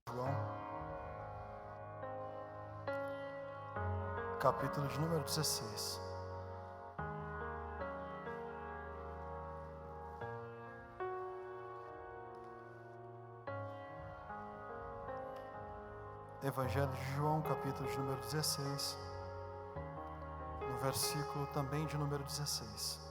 João, capítulo de número 16. Evangelho de João, capítulo de número 16, no versículo também de número 16.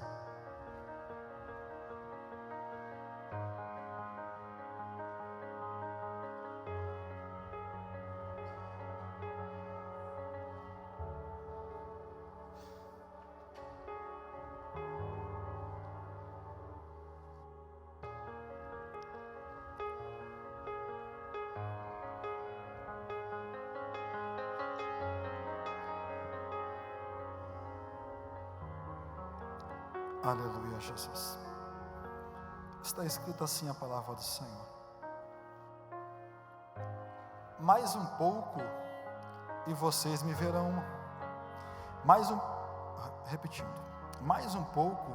Aleluia, Jesus. Está escrito assim a palavra do Senhor. Mais um pouco e vocês me verão. Repetindo. Mais um pouco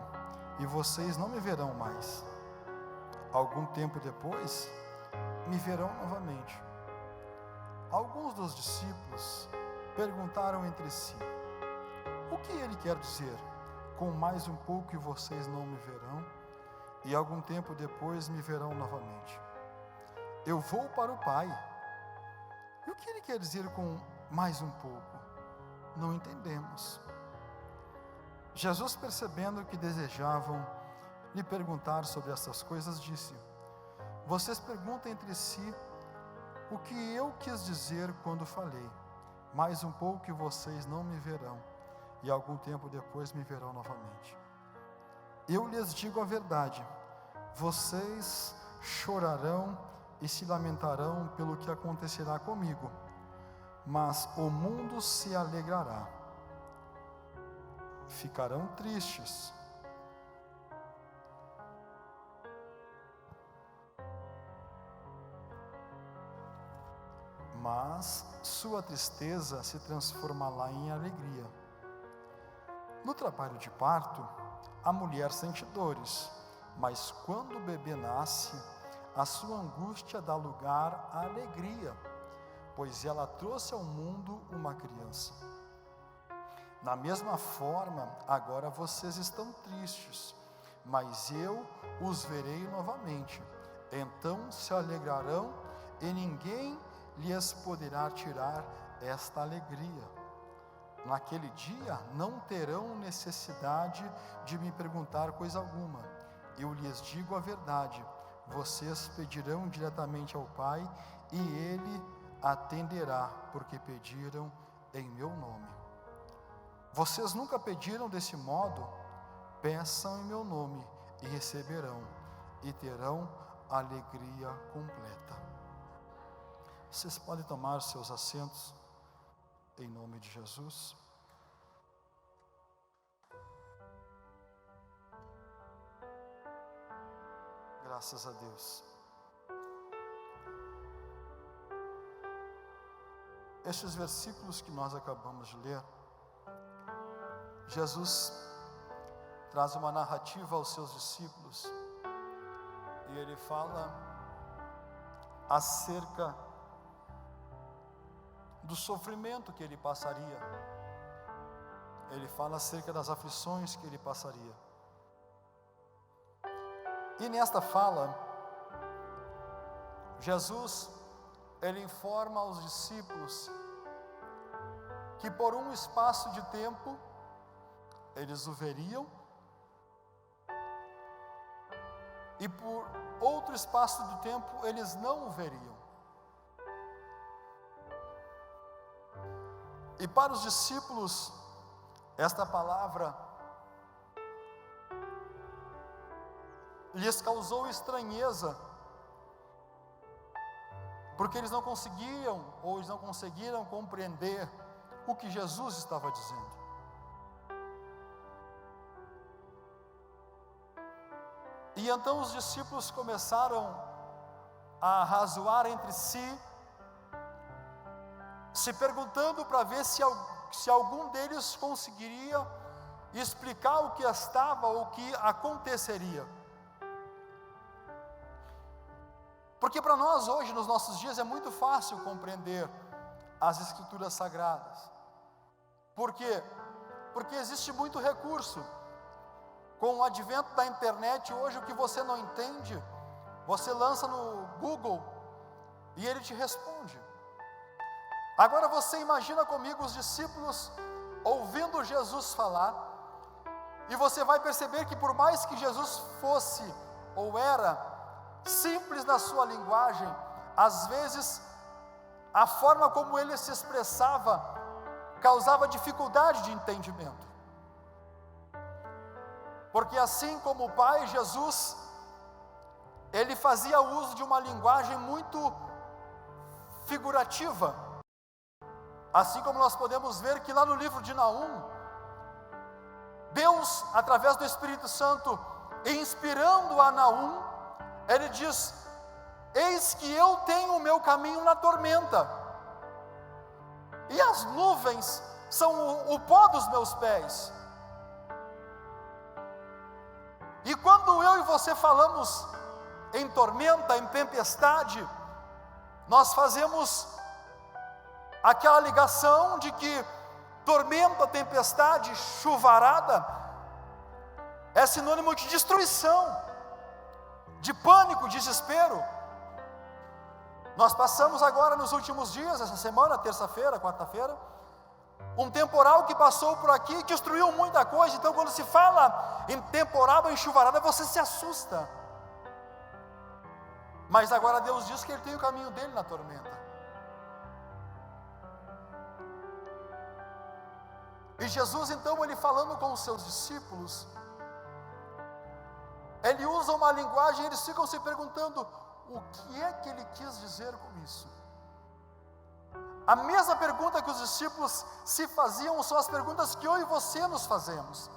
e vocês não me verão mais. Algum tempo depois me verão novamente. Alguns dos discípulos perguntaram entre si: o que ele quer dizer? Com mais um pouco e vocês não me verão, e algum tempo depois me verão novamente. Eu vou para o Pai. E o que ele quer dizer com mais um pouco? Não entendemos. Jesus, percebendo que desejavam lhe perguntar sobre essas coisas, disse: vocês perguntam entre si o que eu quis dizer quando falei, mais um pouco e vocês não me verão, e algum tempo depois me verão novamente. Eu lhes digo a verdade, vocês chorarão e se lamentarão pelo que acontecerá comigo, mas o mundo se alegrará. Ficarão tristes, mas sua tristeza se transformará em alegria. No trabalho de parto, a mulher sente dores, mas quando o bebê nasce, a sua angústia dá lugar à alegria, pois ela trouxe ao mundo uma criança. Da mesma forma, agora vocês estão tristes, mas eu os verei novamente. Então se alegrarão e ninguém lhes poderá tirar esta alegria. Naquele dia não terão necessidade de me perguntar coisa alguma. Eu lhes digo a verdade, vocês pedirão diretamente ao Pai e Ele atenderá, porque pediram em meu nome. Vocês nunca pediram desse modo? Peçam em meu nome e receberão, e terão alegria completa. Vocês podem tomar os seus assentos, em nome de Jesus. Graças a Deus. Estes versículos que nós acabamos de ler, Jesus traz uma narrativa aos seus discípulos, e ele fala acerca do sofrimento que ele passaria. Ele fala acerca das aflições que ele passaria. E nesta fala, Jesus, ele informa aos discípulos que por um espaço de tempo, eles o veriam, e por outro espaço de tempo, eles não o veriam. E para os discípulos, esta palavra lhes causou estranheza, porque eles não conseguiam, ou eles não conseguiram compreender o que Jesus estava dizendo. E então os discípulos começaram a razoar entre si, se perguntando para ver se algum deles conseguiria explicar o que estava ou o que aconteceria. Porque para nós hoje, nos nossos dias, é muito fácil compreender as Escrituras Sagradas. Por quê? Porque existe muito recurso. Com o advento da internet, hoje o que você não entende, você lança no Google e ele te responde. Agora você imagina comigo os discípulos ouvindo Jesus falar, e você vai perceber que por mais que Jesus fosse ou era simples na sua linguagem, às vezes a forma como ele se expressava causava dificuldade de entendimento. Porque assim como o Pai, Jesus, ele fazia uso de uma linguagem muito figurativa. Assim como nós podemos ver que lá no livro de Naum, Deus, através do Espírito Santo, inspirando a Naum, ele diz: eis que eu tenho o meu caminho na tormenta, e as nuvens são o pó dos meus pés. E quando eu e você falamos em tormenta, em tempestade, nós fazemos aquela ligação de que tormenta, tempestade, chuvarada é sinônimo de destruição, de pânico, desespero. Nós passamos agora nos últimos dias, essa semana, terça-feira, quarta-feira, um temporal que passou por aqui e destruiu muita coisa. Então quando se fala em temporal, em chuvarada, você se assusta. Mas agora Deus diz que Ele tem o caminho dele na tormenta. E Jesus então, Ele falando com os seus discípulos, Ele usa uma linguagem, eles ficam se perguntando: o que é que Ele quis dizer com isso? A mesma pergunta que os discípulos se faziam são as perguntas que eu e você nos fazemos.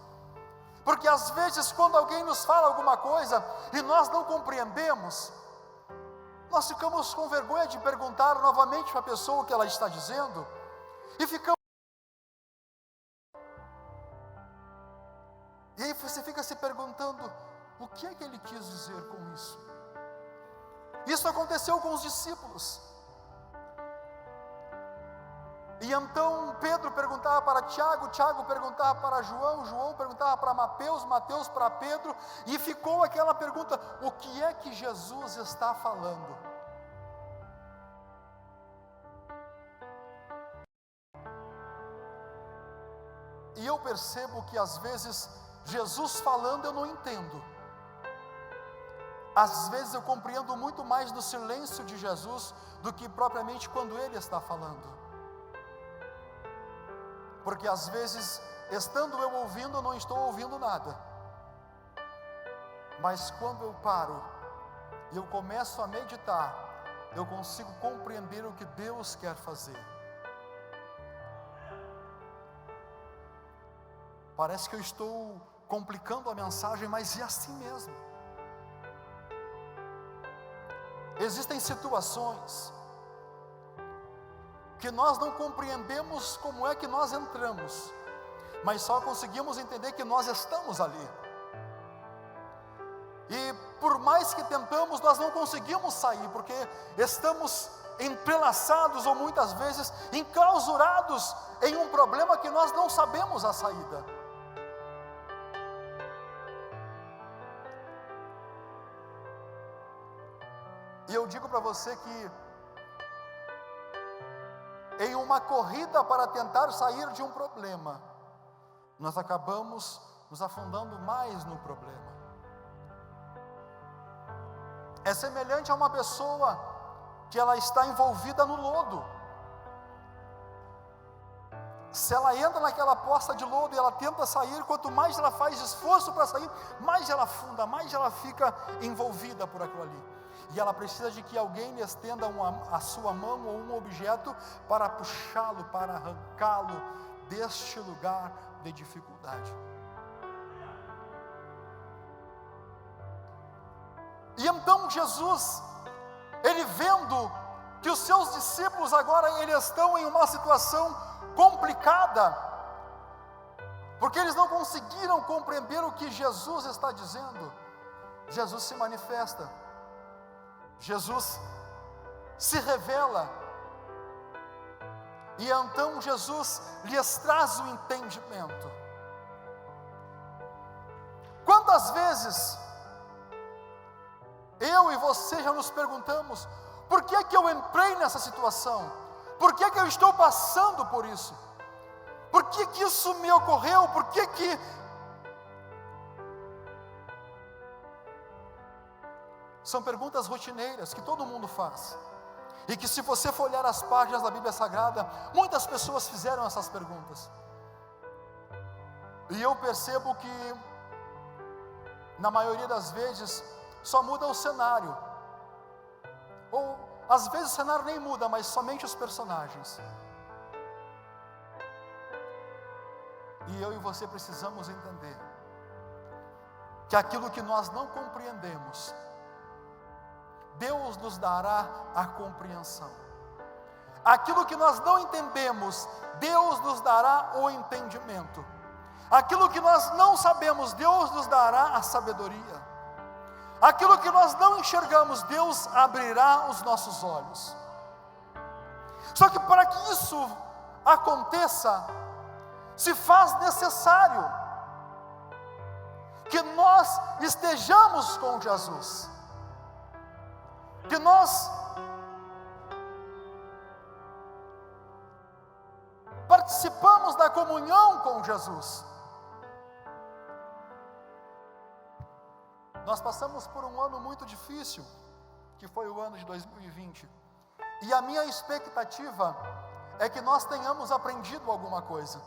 Porque às vezes quando alguém nos fala alguma coisa e nós não compreendemos, nós ficamos com vergonha de perguntar novamente para a pessoa o que ela está dizendo, e ficamos. E aí você fica se perguntando: o que é que Ele quis dizer com isso? Isso aconteceu com os discípulos. E então Pedro perguntava para Tiago, Tiago perguntava para João, João perguntava para Mateus, Mateus para Pedro, e ficou aquela pergunta: o que é que Jesus está falando? E eu percebo que às vezes Jesus falando eu não entendo. Às vezes eu compreendo muito mais no silêncio de Jesus do que propriamente quando Ele está falando. Porque às vezes, estando eu ouvindo, eu não estou ouvindo nada. Mas quando eu paro e eu começo a meditar, eu consigo compreender o que Deus quer fazer. Parece que eu estou complicando a mensagem, mas é assim mesmo. Existem situações que nós não compreendemos como é que nós entramos, mas só conseguimos entender que nós estamos ali. E por mais que tentamos, nós não conseguimos sair, porque estamos entrelaçados ou muitas vezes enclausurados em um problema que nós não sabemos a saída. E eu digo para você que em uma corrida para tentar sair de um problema, nós acabamos nos afundando mais no problema. É semelhante a uma pessoa que ela está envolvida no lodo. Se ela entra naquela poça de lodo e ela tenta sair, quanto mais ela faz esforço para sair, mais ela afunda, mais ela fica envolvida por aquilo ali. E ela precisa de que alguém lhe estenda a sua mão ou um objeto para puxá-lo, para arrancá-lo deste lugar de dificuldade. E então Jesus, Ele vendo que os seus discípulos agora eles estão em uma situação complicada, porque eles não conseguiram compreender o que Jesus está dizendo, Jesus se manifesta. Jesus se revela, e então Jesus lhes traz o entendimento. Quantas vezes eu e você já nos perguntamos: por que é que eu entrei nessa situação? Por que é que eu estou passando por isso? Por que que isso me ocorreu? Por que que... São perguntas rotineiras que todo mundo faz. E que, se você for olhar as páginas da Bíblia Sagrada, muitas pessoas fizeram essas perguntas. E eu percebo que, na maioria das vezes, só muda o cenário. Ou, às vezes, o cenário nem muda, mas somente os personagens. E eu e você precisamos entender que aquilo que nós não compreendemos, Deus nos dará a compreensão. Aquilo que nós não entendemos, Deus nos dará o entendimento. Aquilo que nós não sabemos, Deus nos dará a sabedoria. Aquilo que nós não enxergamos, Deus abrirá os nossos olhos. Só que para que isso aconteça, se faz necessário que nós estejamos com Jesus, que nós participamos da comunhão com Jesus. Nós passamos por um ano muito difícil, que foi o ano de 2020, e a minha expectativa é que nós tenhamos aprendido alguma coisa,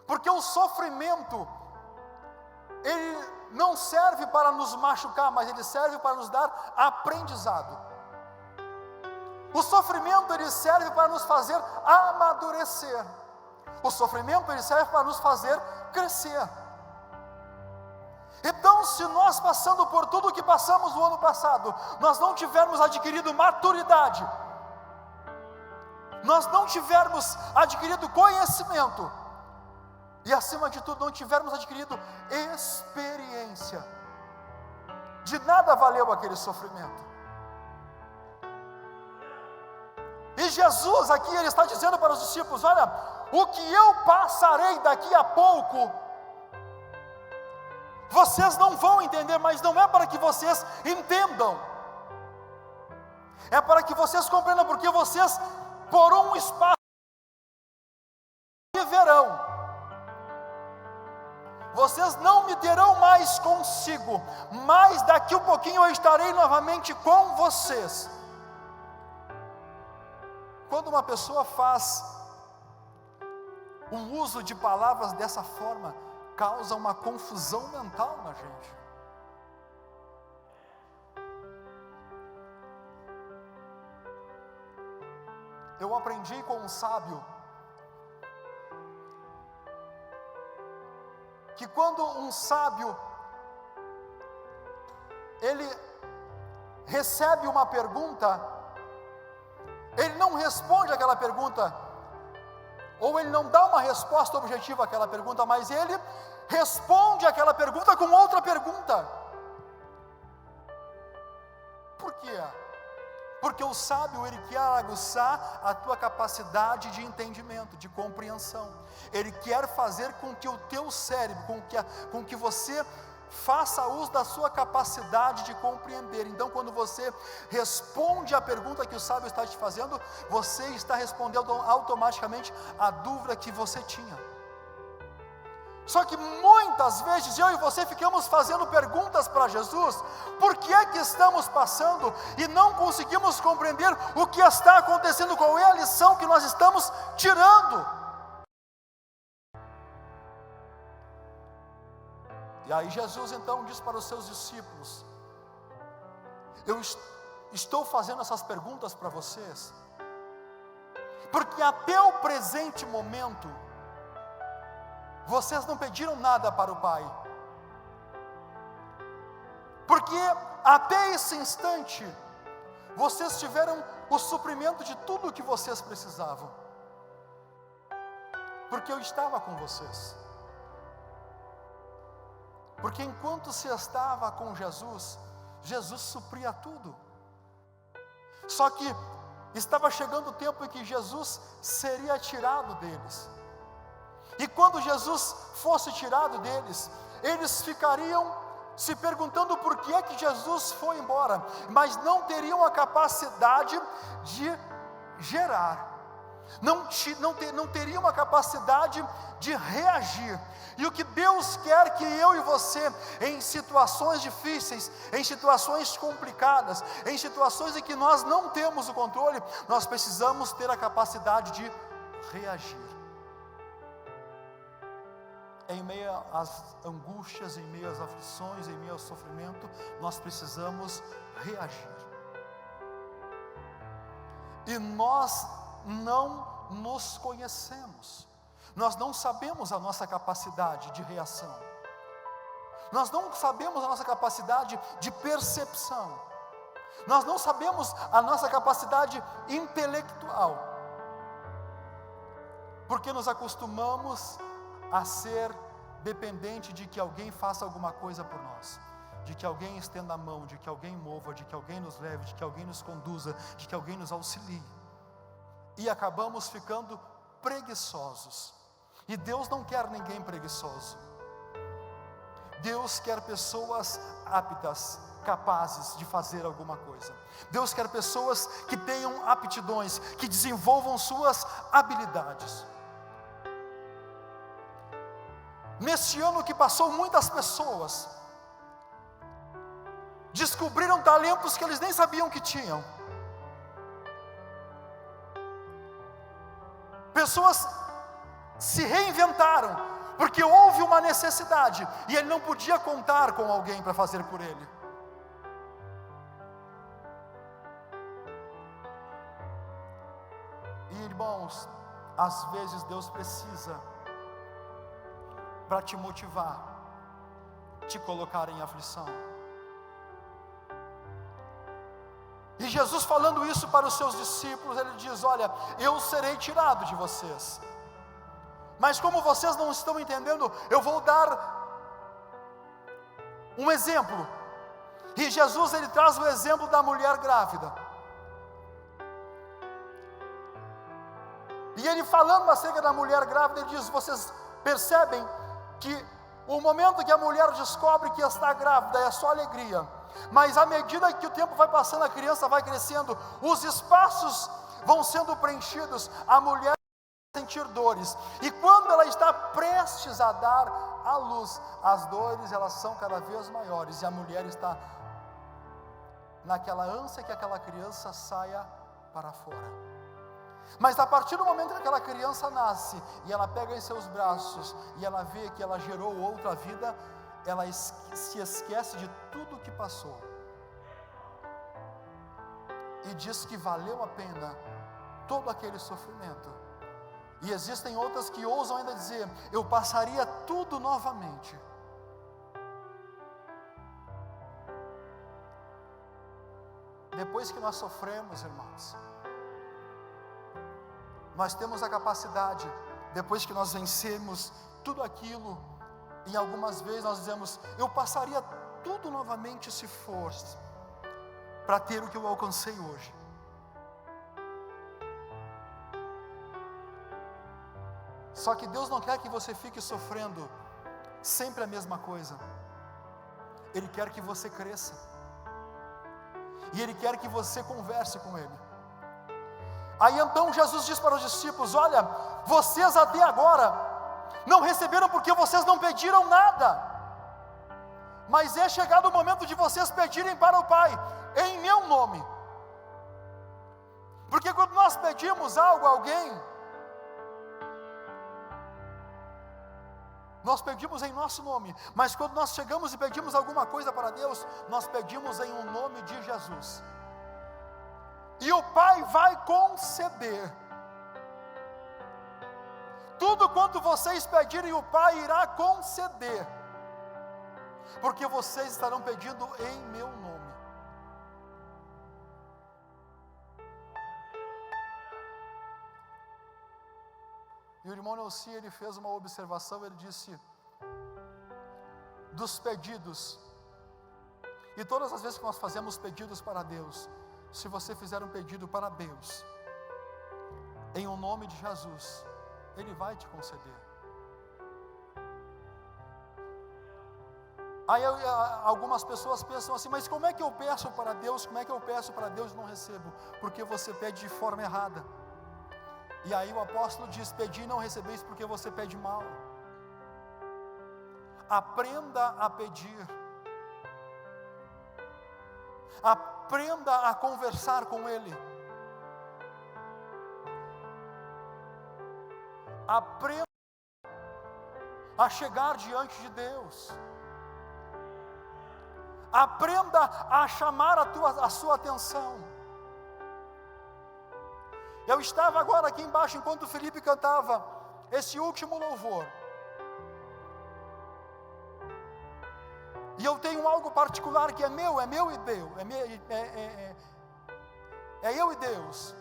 porque o sofrimento, ele não serve para nos machucar, mas ele serve para nos dar aprendizado. O sofrimento, ele serve para nos fazer amadurecer. O sofrimento, ele serve para nos fazer crescer. Então, se nós, passando por tudo o que passamos no ano passado, nós não tivermos adquirido maturidade, nós não tivermos adquirido conhecimento, e acima de tudo não tivermos adquirido experiência, de nada valeu aquele sofrimento. E Jesus aqui, ele está dizendo para os discípulos: olha, o que eu passarei daqui a pouco, vocês não vão entender, mas não é para que vocês entendam, é para que vocês compreendam, porque vocês, por um espaço, verão, vocês não me terão mais consigo, mas daqui um pouquinho eu estarei novamente com vocês. Quando uma pessoa faz o uso de palavras dessa forma, causa uma confusão mental na gente. Eu aprendi com um sábio que quando um sábio ele recebe uma pergunta, ele não responde aquela pergunta, ou ele não dá uma resposta objetiva àquela pergunta, mas ele responde aquela pergunta com outra pergunta. Por quê? Porque o sábio, ele quer aguçar a tua capacidade de entendimento, de compreensão. Ele quer fazer com que o teu cérebro, com que você faça uso da sua capacidade de compreender. Então, quando você responde a pergunta que o sábio está te fazendo, você está respondendo automaticamente a dúvida que você tinha. Só que muitas vezes eu e você ficamos fazendo perguntas para Jesus: por que é que estamos passando, e não conseguimos compreender o que está acontecendo, qual é a lição que nós estamos tirando. E aí Jesus então diz para os seus discípulos: eu estou fazendo essas perguntas para vocês, porque até o presente momento, vocês não pediram nada para o Pai, porque até esse instante, vocês tiveram o suprimento de tudo o que vocês precisavam, porque eu estava com vocês. Porque enquanto você estava com Jesus, Jesus supria tudo. Só que estava chegando o tempo em que Jesus seria tirado deles. E quando Jesus fosse tirado deles, eles ficariam se perguntando por que é que Jesus foi embora, mas não teriam a capacidade de gerar, não teriam a capacidade de reagir. E o que Deus quer que eu e você, em situações difíceis, em situações complicadas, em situações em que nós não temos o controle, nós precisamos ter a capacidade de reagir. Em meio às angústias, em meio às aflições, em meio ao sofrimento, nós precisamos reagir. E nós não nos conhecemos, nós não sabemos a nossa capacidade de reação, nós não sabemos a nossa capacidade de percepção, nós não sabemos a nossa capacidade intelectual, porque nos acostumamos a ser dependente de que alguém faça alguma coisa por nós, de que alguém estenda a mão, de que alguém mova, de que alguém nos leve, de que alguém nos conduza, de que alguém nos auxilie. E acabamos ficando preguiçosos. E Deus não quer ninguém preguiçoso. Deus quer pessoas aptas, capazes de fazer alguma coisa. Deus quer pessoas que tenham aptidões, que desenvolvam suas habilidades. Neste ano que passou, muitas pessoas descobriram talentos que eles nem sabiam que tinham. Pessoas se reinventaram, porque houve uma necessidade, e ele não podia contar com alguém para fazer por ele. E irmãos, às vezes Deus precisa, para te motivar, te colocar em aflição. E Jesus falando isso para os seus discípulos, ele diz: olha, eu serei tirado de vocês, mas como vocês não estão entendendo, eu vou dar um exemplo. E Jesus, ele traz o exemplo da mulher grávida. E ele falando acerca da mulher grávida, ele diz: vocês percebem que o momento que a mulher descobre que está grávida é só alegria, mas à medida que o tempo vai passando, a criança vai crescendo, os espaços vão sendo preenchidos, a mulher vai sentir dores, e quando ela está prestes a dar à luz, as dores elas são cada vez maiores, e a mulher está naquela ânsia que aquela criança saia para fora. Mas a partir do momento que aquela criança nasce, e ela pega em seus braços, e ela vê que ela gerou outra vida, ela se esquece de tudo o que passou, e diz que valeu a pena todo aquele sofrimento. E existem outras que ousam ainda dizer: eu passaria tudo novamente. Depois que nós sofremos, irmãos, nós temos a capacidade, depois que nós vencemos tudo aquilo, e algumas vezes nós dizemos: eu passaria tudo novamente se fosse para ter o que eu alcancei hoje. Só que Deus não quer que você fique sofrendo sempre a mesma coisa. Ele quer que você cresça, e Ele quer que você converse com Ele. Aí então Jesus diz para os discípulos: olha, vocês até agora não receberam porque vocês não pediram nada, mas é chegado o momento de vocês pedirem para o Pai, em meu nome. Porque quando nós pedimos algo a alguém, nós pedimos em nosso nome, mas quando nós chegamos e pedimos alguma coisa para Deus, nós pedimos em um nome de Jesus. E o Pai vai conceder tudo quanto vocês pedirem, o Pai irá conceder, porque vocês estarão pedindo em meu nome. E o irmão Nelson, ele fez uma observação, ele disse: dos pedidos E todas as vezes que nós fazemos pedidos para Deus, se você fizer um pedido para Deus, em o nome de Jesus, Ele vai te conceder. Aí algumas pessoas pensam assim, mas como é que eu peço para Deus? Como é que eu peço para Deus e não recebo? Porque você pede de forma errada. E aí o apóstolo diz, pedi e não recebeis porque você pede mal. Aprenda a pedir. Aprenda a conversar com Ele. Aprenda a chegar diante de Deus. Aprenda a chamar a sua atenção. Eu estava agora aqui embaixo enquanto o Felipe cantava esse último louvor. E eu tenho algo particular que é meu e Deus. É eu e Deus.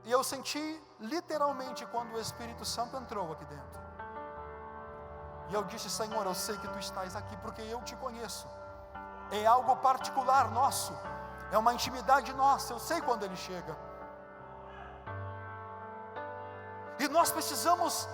E eu senti literalmente quando o Espírito Santo entrou aqui dentro. E eu disse, Senhor, eu sei que Tu estás aqui porque eu Te conheço. É algo particular nosso. É uma intimidade nossa. Eu sei quando Ele chega. E nós precisamos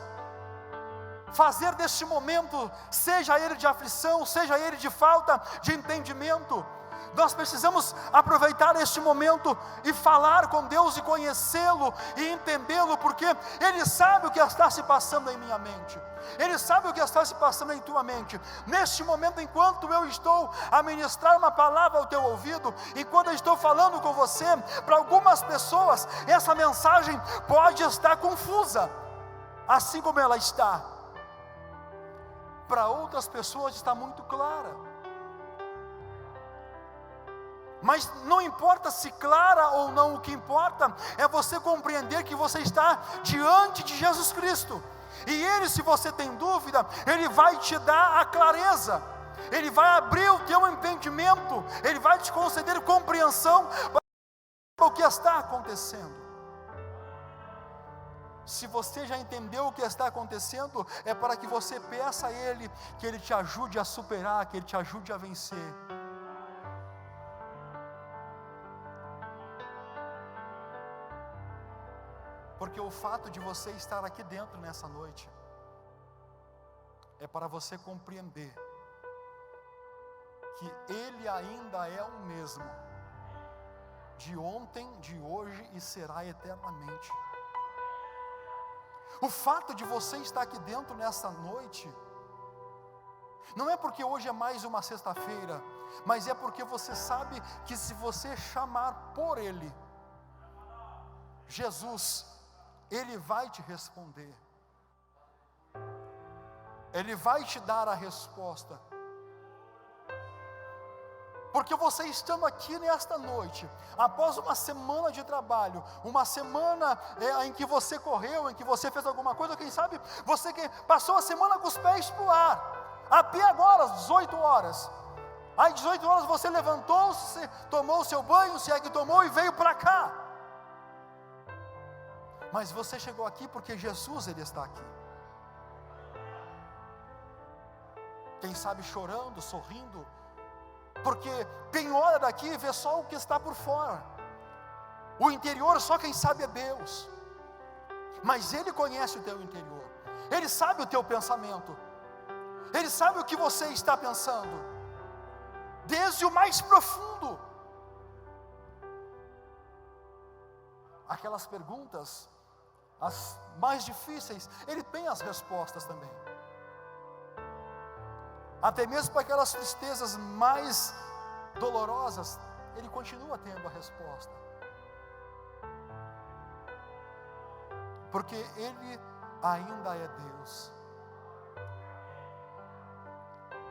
fazer deste momento, seja ele de aflição, seja ele de falta de entendimento, nós precisamos aproveitar este momento e falar com Deus e conhecê-lo e entendê-lo, porque Ele sabe o que está se passando em minha mente, Ele sabe o que está se passando em tua mente. Neste momento, enquanto eu estou a ministrar uma palavra ao teu ouvido, enquanto eu estou falando com você, para algumas pessoas essa mensagem pode estar confusa, assim como ela está. Para outras pessoas está muito clara. Mas não importa se clara ou não, o que importa é você compreender que você está diante de Jesus Cristo. E Ele, se você tem dúvida, Ele vai te dar a clareza. Ele vai abrir o teu entendimento. Ele vai te conceder compreensão para o que está acontecendo. Se você já entendeu o que está acontecendo, é para que você peça a Ele que Ele te ajude a superar, que Ele te ajude a vencer. Porque o fato de você estar aqui dentro nessa noite é para você compreender que Ele ainda é o mesmo, de ontem, de hoje e será eternamente. O fato de você estar aqui dentro nessa noite não é porque hoje é mais uma sexta-feira, mas é porque você sabe que se você chamar por Ele, Jesus, Ele vai te responder. Ele vai te dar a resposta. Porque você estando aqui nesta noite, após uma semana de trabalho, uma semana em que você correu, em que você fez alguma coisa, quem sabe você que passou a semana com os pés para o ar, até agora, às 18 horas. Às 18 horas você levantou-se, tomou o seu banho, se é que tomou, e veio para cá. Mas você chegou aqui porque Jesus, Ele está aqui. Quem sabe chorando, sorrindo, porque quem olha daqui vê só o que está por fora. O interior só quem sabe é Deus. Mas Ele conhece o teu interior. Ele sabe o teu pensamento. Ele sabe o que você está pensando, desde o mais profundo. Aquelas perguntas, as mais difíceis, Ele tem as respostas também. Até mesmo para aquelas tristezas mais dolorosas, Ele continua tendo a resposta. Porque Ele ainda é Deus.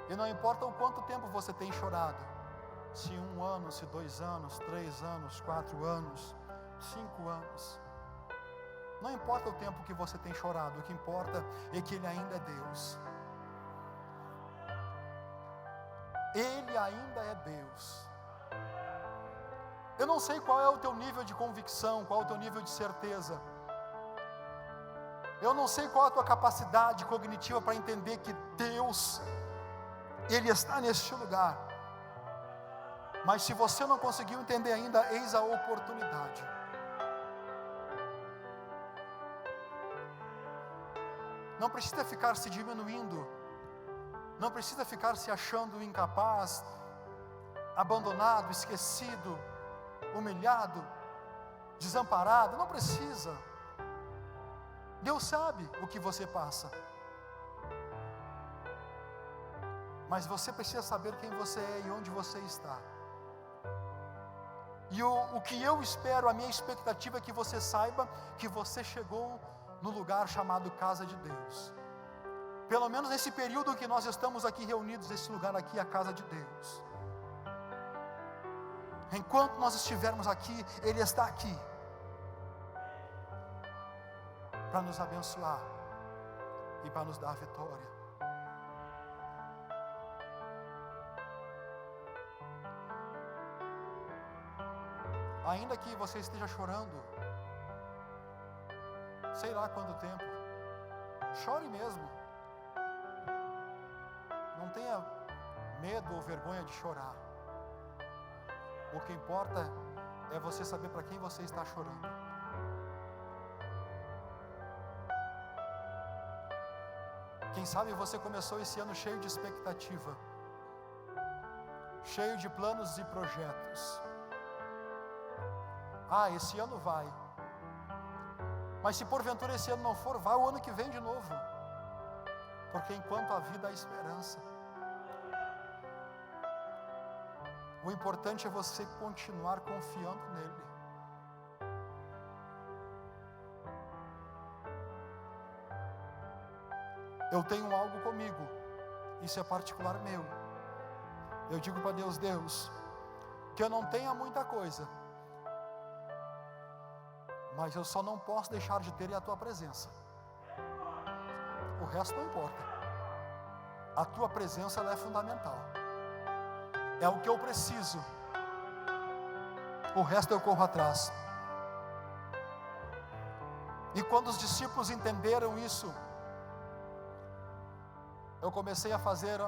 E não importa o quanto tempo você tem chorado, se 1 ano, se 2 anos, 3 anos, 4 anos, 5 anos, não importa o tempo que você tem chorado, o que importa é que Ele ainda é Deus. Ele ainda é Deus. Eu não sei qual é o teu nível de convicção, qual é o teu nível de certeza. Eu não sei qual é a tua capacidade cognitiva para entender que Deus Ele está neste lugar. Mas se você não conseguiu entender ainda, eis a oportunidade. Não precisa ficar se diminuindo, não precisa ficar se achando incapaz, abandonado, esquecido, humilhado, desamparado. Não precisa. Deus sabe o que você passa, mas você precisa saber quem você é e onde você está. E o que eu espero, a minha expectativa é que você saiba que você chegou no lugar chamado casa de Deus. Pelo menos nesse período que nós estamos aqui reunidos, esse lugar aqui é a casa de Deus. Enquanto nós estivermos aqui, Ele está aqui para nos abençoar e para nos dar a vitória. Ainda que você esteja chorando, sei lá quanto tempo, chore mesmo. Não tenha medo ou vergonha de chorar. O que importa é você saber para quem você está chorando. Quem sabe você começou esse ano cheio de expectativa, cheio de planos e projetos. Esse ano vai. Mas se porventura esse ano não for, vai o ano que vem de novo. Porque enquanto há vida há esperança. O importante é você continuar confiando nele. Eu tenho algo comigo, isso é particular meu. Eu digo para Deus, Deus, que eu não tenha muita coisa, mas eu só não posso deixar de ter a tua presença. O resto não importa. A tua presença, ela é fundamental. É o que eu preciso. O resto eu corro atrás. E quando os discípulos entenderam isso, eu comecei a fazer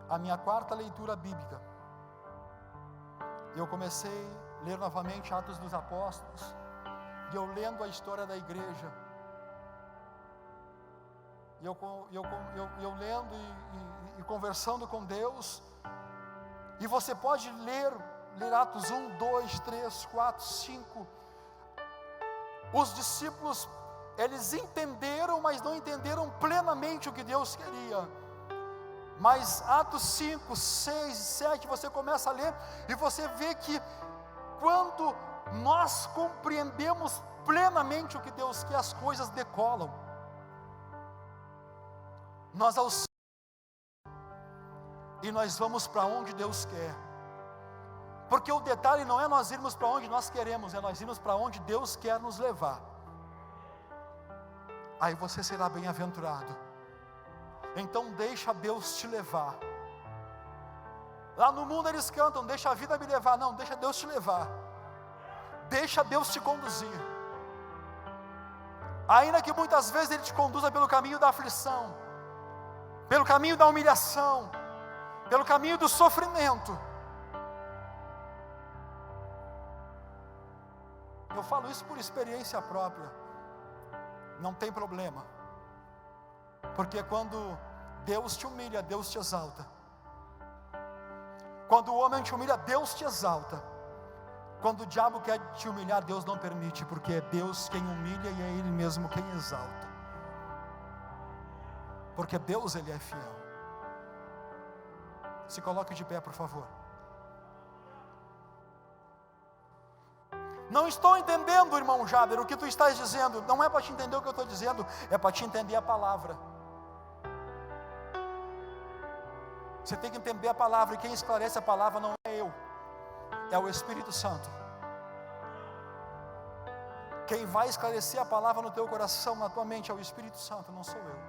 a minha quarta leitura bíblica. Eu comecei a ler novamente Atos dos Apóstolos, e eu lendo a história da igreja, e eu lendo e conversando com Deus. E você pode ler Atos 1, 2, 3, 4, 5. Os discípulos, eles entenderam, mas não entenderam plenamente o que Deus queria. Mas Atos 5, 6, 7, você começa a ler e você vê que quando nós compreendemos plenamente o que Deus quer, as coisas decolam. Nós auxiliamos e nós vamos para onde Deus quer. Porque o detalhe não é nós irmos para onde nós queremos, é nós irmos para onde Deus quer nos levar. Aí você será bem-aventurado. Então deixa Deus te levar. Lá no mundo eles cantam, deixa a vida me levar. Não, deixa Deus te levar. Deixa Deus te conduzir. Ainda que muitas vezes Ele te conduza pelo caminho da aflição, pelo caminho da humilhação, pelo caminho do sofrimento. Eu falo isso por experiência própria. Não tem problema. Porque quando Deus te humilha, Deus te exalta. Quando o homem te humilha, Deus te exalta. Quando o diabo quer te humilhar, Deus não permite, porque é Deus quem humilha e é Ele mesmo quem exalta. Porque Deus, Ele é fiel. Se coloque de pé, por favor. Não estou entendendo, irmão Jaber, o que tu estás dizendo. Não é para te entender o que eu estou dizendo, é para te entender a palavra. Você tem que entender a palavra, e quem esclarece a palavra não é eu, é o Espírito Santo. Quem vai esclarecer a palavra no teu coração, na tua mente, é o Espírito Santo, não sou eu.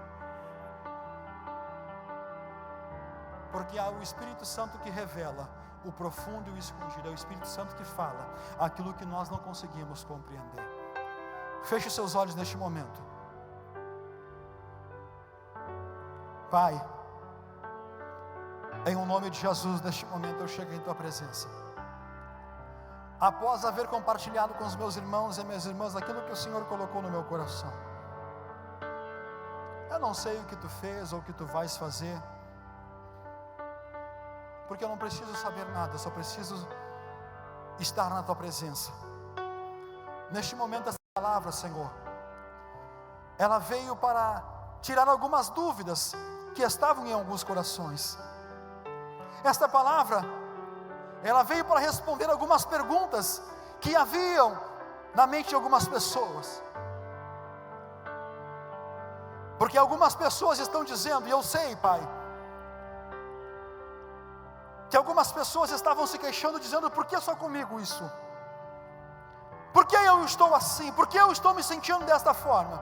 Porque é o Espírito Santo que revela o profundo e o escondido, é o Espírito Santo que fala aquilo que nós não conseguimos compreender. Feche os seus olhos neste momento. Pai, Em o nome de Jesus, neste momento eu chego em tua presença. Após haver compartilhado com os meus irmãos e minhas irmãs aquilo que o Senhor colocou no meu coração, eu não sei o que tu fez ou o que tu vais fazer, porque eu não preciso saber nada, eu só preciso estar na tua presença. Neste momento, essa palavra, Senhor, ela veio para tirar algumas dúvidas que estavam em alguns corações. Esta palavra, ela veio para responder algumas perguntas que haviam na mente de algumas pessoas. Porque algumas pessoas estão dizendo, e eu sei, Pai, que algumas pessoas estavam se queixando, dizendo: por que só comigo isso? Por que eu estou assim? Por que eu estou me sentindo desta forma?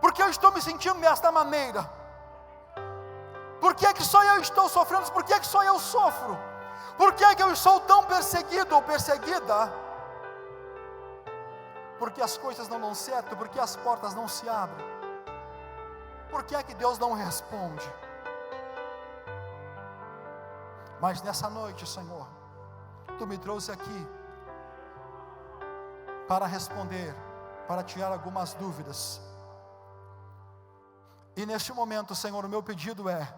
Por que eu estou me sentindo desta maneira? Por que só eu estou sofrendo? Por que só eu sofro? Por que eu sou tão perseguido ou perseguida? Porque as coisas não dão certo, porque as portas não se abrem. Por que é que Deus não responde? Mas nessa noite, Senhor, Tu me trouxe aqui para responder, para tirar algumas dúvidas. E neste momento, Senhor, o meu pedido é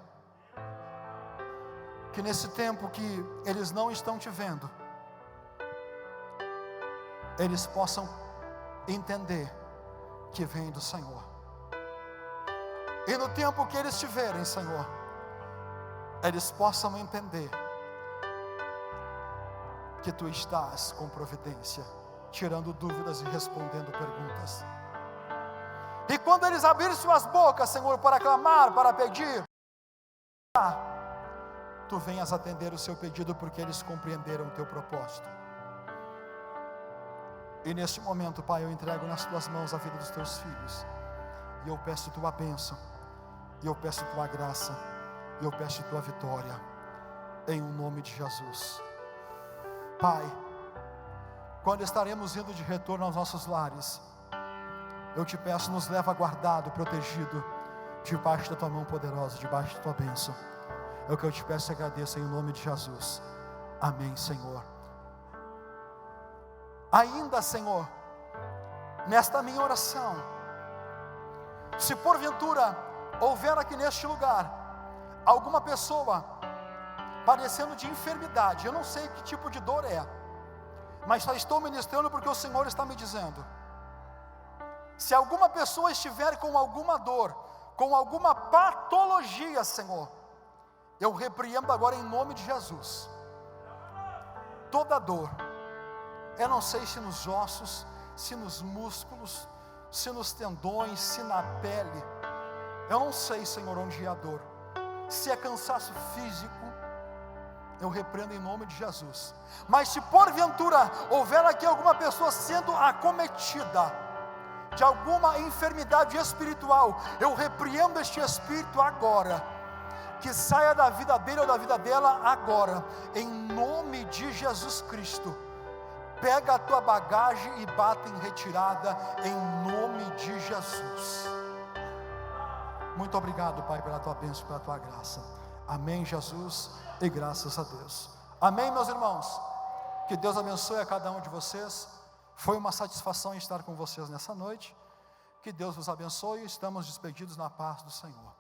que nesse tempo que eles não estão te vendo, eles possam entender que vem do Senhor. E no tempo que eles te verem, Senhor, eles possam entender que Tu estás com providência, tirando dúvidas e respondendo perguntas. E quando eles abrirem suas bocas, Senhor, para clamar, para pedir, Tu venhas atender o seu pedido, porque eles compreenderam o Teu propósito. E neste momento, Pai, eu entrego nas Tuas mãos a vida dos Teus filhos, e eu peço Tua bênção, e eu peço Tua graça, e eu peço Tua vitória, em o nome de Jesus. Pai, quando estaremos indo de retorno aos nossos lares, eu te peço, nos leva guardado, protegido, debaixo da Tua mão poderosa, debaixo da Tua bênção. É o que eu te peço e agradeço em nome de Jesus. Amém, Senhor. Ainda, Senhor, nesta minha oração, se porventura houver aqui neste lugar alguma pessoa padecendo de enfermidade, eu não sei que tipo de dor é, mas só estou ministrando porque o Senhor está me dizendo. Se alguma pessoa estiver com alguma dor, com alguma patologia, Senhor, eu repreendo agora em nome de Jesus toda dor. Eu não sei se nos ossos, se nos músculos, se nos tendões, se na pele. Eu não sei, Senhor, onde é a dor. Se é cansaço físico, eu repreendo em nome de Jesus. Mas se porventura houver aqui alguma pessoa sendo acometida de alguma enfermidade espiritual, eu repreendo este espírito agora, que saia da vida dele ou da vida dela agora, em nome de Jesus Cristo. Pega a tua bagagem e bata em retirada, em nome de Jesus. Muito obrigado, Pai, pela tua bênção, pela tua graça. Amém, Jesus, e graças a Deus. Amém, meus irmãos. Que Deus abençoe a cada um de vocês. Foi uma satisfação estar com vocês nessa noite. Que Deus vos abençoe. Estamos despedidos na paz do Senhor.